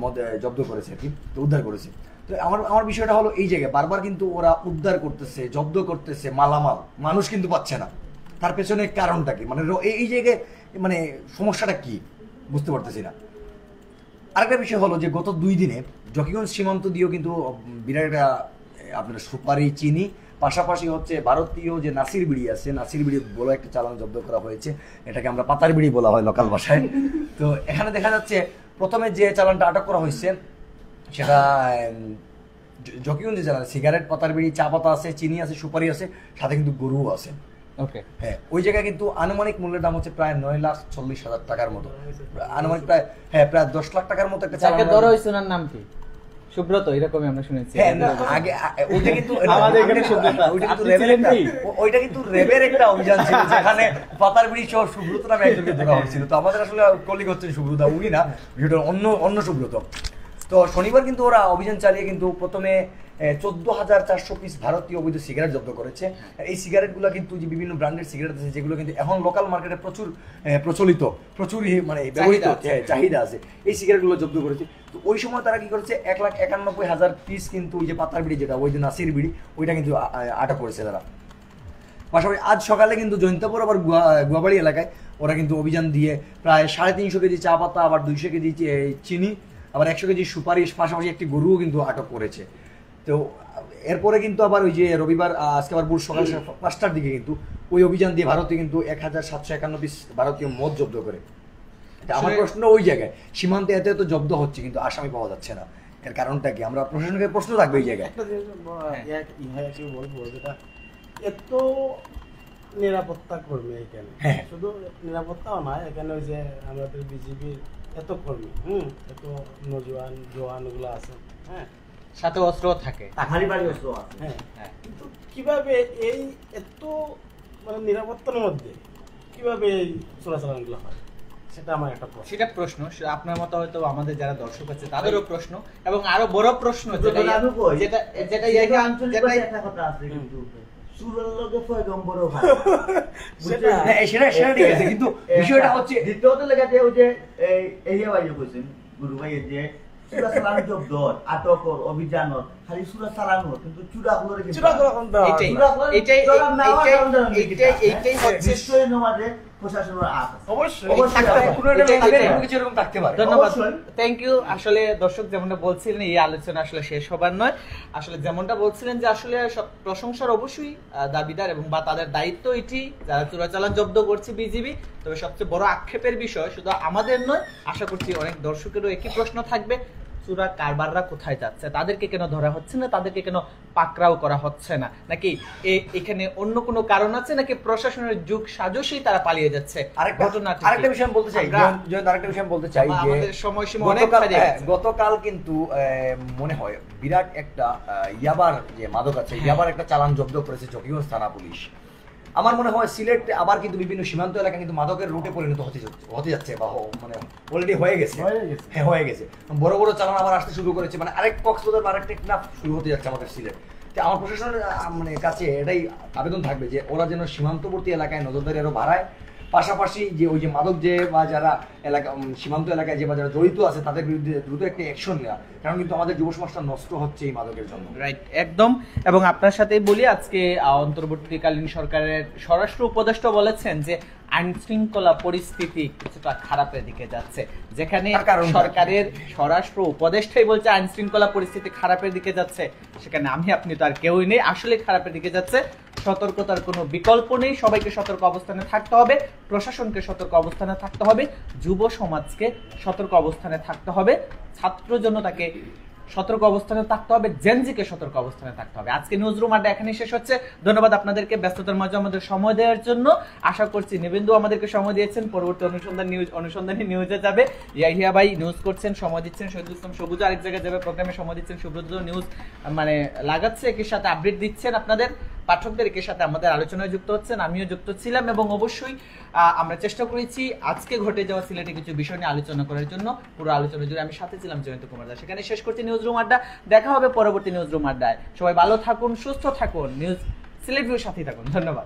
মদ জব্দ করেছে আর কি, তো উদ্ধার করেছে। তো আমার বিষয়টা হলো এই জায়গায় বারবার কিন্তু ওরা উদ্ধার করতেছে, জব্দ করতেছে মালামাল, মানুষ কিন্তু পাচ্ছে না। তার পেছনে কারণটা কি, মানে এই জায়গায় মানে সমস্যাটা কি বুঝতে পারতেছি না। আরেকটা বিষয় হলো যে গত 2 দিনে জকিগঞ্জ সীমান্ত দিয়েও কিন্তু বিরাট একটা আপনার সুপারি, চিনি, পাশাপাশি হচ্ছে ভারতীয় যে নাসির বিড়ি আছে, নাসির বিড়ি বলে একটা চালান জব্দ করা হয়েছে। এটাকে আমরা পাতার বিড়ি বলা হয় লোকাল ভাষায়। তো এখানে দেখা যাচ্ছে প্রথমে যে চালানটা আটক করা হয়েছে সেটা জকিগঞ্জে চালান, সিগারেট, পাতার বিড়ি, চা পাতা আছে, চিনি আছে, সুপারি আছে, সাথে কিন্তু গরুও আছে। ওকে, হ্যাঁ, ওই জায়গায় কিন্তু আনুমানিক মূল্যের দাম হচ্ছে প্রায় 9,40,000 টাকার মতো, আনুমানিক প্রায় 10 লাখ টাকার মতো একটা চালান। ধরা হয়েছে, ওনার নাম কি? সুব্রত, এরকমই আমরা শুনেছি। হ্যাঁ, আগে ওইটা কিন্তু আমাদের এখানে সুব্রত, ওইটা কিন্তু রেবের একটা অভিযান ছিল, যেখানে পাতার বিড়ি সহ সুব্রত নামে একজনকে ধরা হয়েছিল। তো আমাদের আসলে কলিগ হচ্ছেন সুব্রত, উনি না, বিষয়টা অন্য সুব্রত। তো শনিবার কিন্তু ওরা অভিযান চালিয়ে কিন্তু প্রথমে 14,400 পিস ভারতীয় অবৈধ সিগারেট জব্দ করেছে। এই সিগারেটগুলো কিন্তু যে বিভিন্ন ব্র্যান্ডের সিগারেট আছে, যেগুলো কিন্তু এখন লোকাল মার্কেটে প্রচুর প্রচলিত, প্রচুর মানে ব্যবহৃত চাহিদা আছে, এই সিগারেটগুলো জব্দ করেছে। তো ওই সময় তারা কি করেছে, 1,91,000 পিস কিন্তু ওই যে পাতার বিড়ি, যেটা ওই যে নাসির বিড়ি, ওইটা কিন্তু আটক করেছে তারা। পাশাপাশি আজ সকালে কিন্তু জৈন্তপুর আবার গুয়াবাড়ি এলাকায় ওরা কিন্তু অভিযান দিয়ে প্রায় 350 কেজি চা পাতা, আবার 200 কেজি চিনি, আবার 100 কেজি সুপারিশ, পাশাপাশি একটি গরুও কিন্তু আটক করেছে। তো এরপরে কিন্তু আবার ওই যে রবিবার, আজকে আবার সকাল 5টার দিকে কিন্তু ওই অভিযান দিয়ে ভারতে কিন্তু 1,751 পিস ভারতীয় মদ জব্দ করে। আমার প্রশ্ন ওই জায়গায়, সীমান্তে এত জব্দ হচ্ছে কিন্তু আসামি পাওয়া যাচ্ছে না, এর কারণটা কি? আমরা প্রশাসনের প্রশ্ন রাখবো এই জায়গায়। বলবো যেটা এত নিরাপত্তা কর্মী এখানে, শুধু নিরাপত্তাও নয়, এখানে ওই যে আমাদের বিজিবির এত কর্মী, এত নজওয়ান জওয়ান গুলো আছে, হ্যাঁ, সাথে অস্ত্র থাকে, হ্যাঁ, কিন্তু কিভাবে এই এত মানে নিরাপত্তার মধ্যে কিভাবে এই চোরাচালানগুলো হয়, সেটা আমার একটা প্রশ্ন। সেটা প্রশ্ন আপনার মতো হয়তো আমাদের যারা দর্শক আছে তাদেরও প্রশ্ন, এবং আরো বড় প্রশ্ন যেটা সুরের লগে পয়গম্বরও ভাই সেটা সেটা সেটা ঠিক আছে, কিন্তু বিষয়টা হচ্ছে দ্বিতীয়ত লেগে যে ওই যে এই ভাই কইছেন গুরু ভাই যে সুরা চালানো জব্দ আটকর অভিযান খালি সুরা চালানো কিন্তু চূড়া গুলোর চূড়া তো এখন দেওয়া হয় না। এইটাই হচ্ছে নিশ্চয়ই নমাজে প্রশাসনের হাত আছে। অবশ্যই অবশ্যই থাকতে পারে, আছে। কোনো একটা এটাই- তাদের এটাই। কোনো কিছু এরকম থাকতে পারে। ধন্যবাদ, অবশ্যই। Thank you. আসলে দর্শক যেমনটা বলছিলেন এই আলোচনা আসলে শেষ হবার নয়, আসলে যেমনটা বলছিলেন যে আসলে প্রশংসার অবশ্যই দাবিদার এবং বা তাদের দায়িত্ব এটি যারা চোরাচালান জব্দ করছে বিজিবি। তবে সবচেয়ে বড় আক্ষেপের বিষয় শুধু আমাদের নয়, আশা করছি অনেক দর্শকেরও একই প্রশ্ন থাকবে, চোরা কারবাররা কোথায় যাচ্ছে, তাদেরকে কেন ধরা হচ্ছে না, তাদেরকে কেন পাকড়াও করা হচ্ছে না, নাকি এখানে অন্য কোনো কারণ আছে, নাকি প্রশাসনের যুগ সাজসেই তারা পালিয়ে যাচ্ছে? ঘটনাটি কি? আরেকটা বিষয় আমি বলতে চাই, আমরা- জয়ন্ত, আরেকটা বিষয় আমি বলতে চাই যে আমাদের সময়সীমা অনেক গতকাল ছাড়িয়ে গেছে। গতকাল কিন্তু মনে হয় বিরাট একটা ইয়াবার যে মাদক আছে, ইয়াবার একটা চালান জব্দ করেছে জকিগঞ্জ থানা পুলিশ। আমার মনে হয় সিলেট আবার কিন্তু বিভিন্ন সীমান্ত এলাকা কিন্তু মাদকের রুটে পরিণত হতে যাচ্ছে বা মানে অলরেডি হয়ে গেছে। হ্যাঁ, হয়ে গেছে। বড় বড় চালান আবার আসতে শুরু করেছে, মানে আরেক কক্সবাজার বা আরেকটা টেকনাফ শুরু হতে যাচ্ছে আমাদের সিলেট। তো আমার প্রশাসনের মানে কাছে এটাই আবেদন থাকবে যে ওরা যেন সীমান্তবর্তী এলাকায় নজরদারি আরো বাড়ায়, পাশাপাশি যে ওই যে মাদক যে বা যারা এলাকা সীমান্ত এলাকায় যে বা যারা জড়িত আছে তাদের বিরুদ্ধে দ্রুত একটা অ্যাকশন নেওয়া, কারণ কিন্তু আমাদের যুব সমাজটা নষ্ট হচ্ছে এই মাদকের জন্য। রাইট, একদম। এবং আপনার সাথেই বলি, আজকে অন্তর্বর্তীকালীন সরকারের স্বরাষ্ট্র উপদেষ্টা বলেছেন যে আইন শৃঙ্খলা পরিস্থিতি কিছুটা খারাপের দিকে যাচ্ছে, যেখানে তার কারণ সরকারের স্বরাষ্ট্র উপদেষ্টাই বলছে আইন শৃঙ্খলা পরিস্থিতি খারাপের দিকে যাচ্ছে, সেখানে আপনি তো আর কেউই নেই। আসলে খারাপের দিকে যাচ্ছে, সতর্কতার কোনো বিকল্প নেই, সবাইকে সতর্ক অবস্থানে থাকতে হবে, প্রশাসনকে সতর্ক অবস্থানে থাকতে হবে, যুব সমাজকে সতর্ক অবস্থানে থাকতে হবে, ছাত্র জনতাকে সতর্ক অবস্থানে থাকতে হবে, জেনজিকে সতর্ক অবস্থানে থাকতে হবে। আজকে নিউজ রুম আড্ডা এখানেই শেষ হচ্ছে। ধন্যবাদ আপনাদেরকে ব্যস্ততার মাঝে আমাদের সময় দেওয়ার জন্য। আশা করছি নিবেন্দু আমাদেরকে সময় দিয়েছেন, পরবর্তী অনুসন্ধানী নিউজে যাবে, ইয়াহিয়া ভাই নিউজ করছেন, সময় দিচ্ছেন, শহীদুল ইসলাম সবুজ আরেক জায়গায় যাবে, প্রোগ্রামে সময় দিচ্ছেন, সুব্রত নিউজ মানে লাগাচ্ছে, একের সাথে আপডেট দিচ্ছেন আপনাদের পাঠকদের, একের সাথে আমাদের আলোচনায় যুক্ত হচ্ছেন, আমিও যুক্ত ছিলাম। এবং অবশ্যই আমরা চেষ্টা করেছি আজকে ঘটে যাওয়া সিলেটে কিছু বিষয় নিয়ে আলোচনা করার জন্য। পুরো আলোচনা জুড়ে আমি সাথে ছিলাম জয়ন্ত কুমার দাস। সেখানে শেষ করছি নিউজ রুম আড্ডা। দেখা হবে পরবর্তী নিউজ রুম আড্ডায়। সবাই ভালো থাকুন, সুস্থ থাকুন, নিউজ সিলেট ভিউর সাথেই থাকুন। ধন্যবাদ।